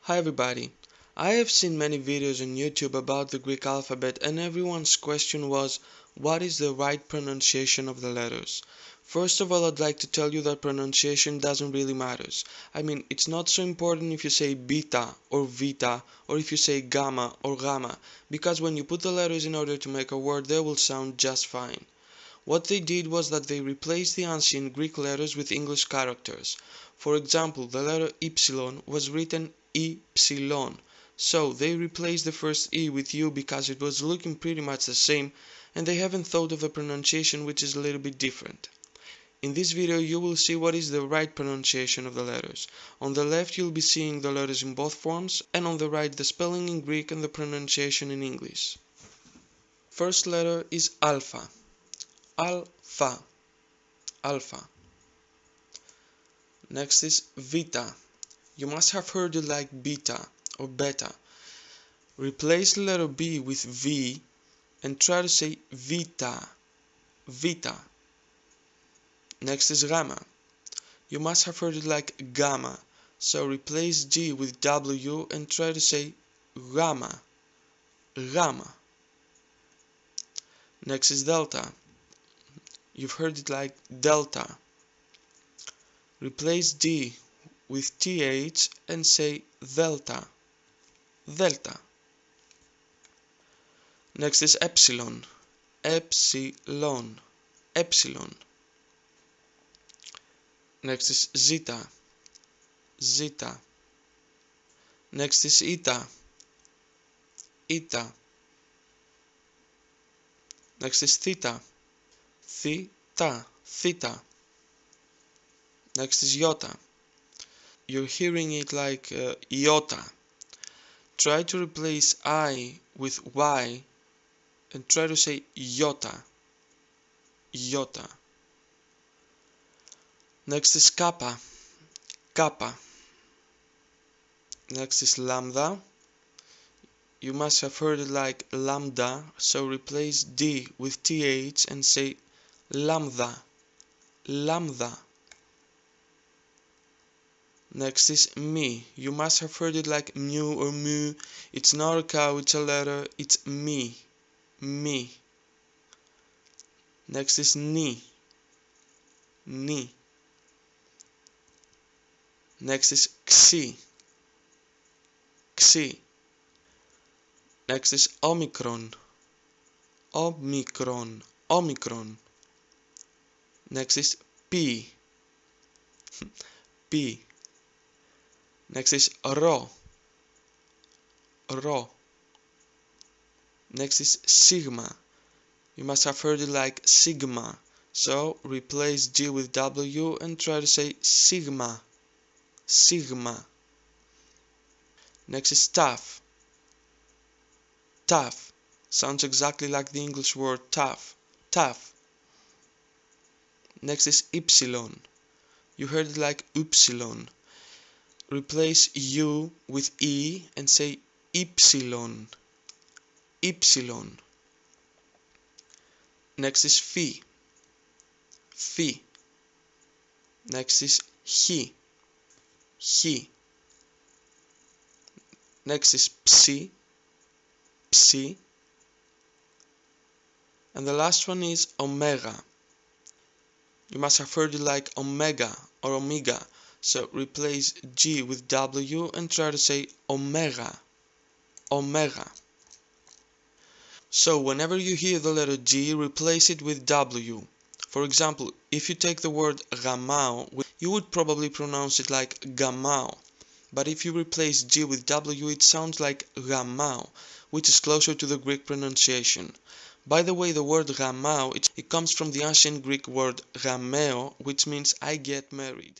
Hi everybody. I have seen many videos on YouTube about the Greek alphabet and everyone's question was, what is the right pronunciation of the letters? First of all, I'd like to tell you that pronunciation doesn't really matter. I mean, it's not so important if you say beta or vita or if you say gamma or gamma, because when you put the letters in order to make a word, they will sound just fine. What they did was that they replaced the ancient Greek letters with English characters. For example, the letter Y was written Y, so they replaced the first E with U because it was looking pretty much the same, and they haven't thought of a pronunciation which is a little bit different. In this video you will see what is the right pronunciation of the letters. On the left you'll be seeing the letters in both forms, and on the right the spelling in Greek and the pronunciation in English. First letter is alpha. Alpha, alpha. Next is vita. You must have heard it like beta or beta. Replace the letter B with V and try to say vita, vita. Next is gamma. You must have heard it like gamma, so replace G with W and try to say gamma, gamma. Next is delta. You've heard it like delta. Replace D with TH and say delta, delta. Next is epsilon, epsilon, epsilon. Next is zeta, zeta. Next is eta, eta. Next is theta, theta, theta. Next is iota. You're hearing it like iota. Try to replace I with Y and try to say iota, iota. Next is kappa, kappa. Next is lambda. You must have heard it like lambda, so replace D with TH and say lambda, lambda. Next is me. You must have heard it like mu or mu. It's not a cow, it's a letter, it's me, me. Next is ni, ni. Next is xi, xi. Next is omicron, omicron, omicron. Next is p, p. Next is rho, rho. Next is sigma. You must have heard it like sigma, so replace G with W and try to say sigma, sigma. Next is tough, tough. Sounds exactly like the English word tough, tough. Next is ypsilon. You heard it like upsilon. Replace U with E and say ypsilon, ypsilon. Next is phi, phi. Next is chi, chi. Next is psi, psi. And the last one is omega. You must have heard it like omega or omega, so replace G with W and try to say omega, omega. So whenever you hear the letter G, replace it with W. For example, if you take the word gamao, you would probably pronounce it like gamao. But if you replace G with W, it sounds like gamao, which is closer to the Greek pronunciation. By the way, the word gamao, it comes from the ancient Greek word gameo, which means I get married.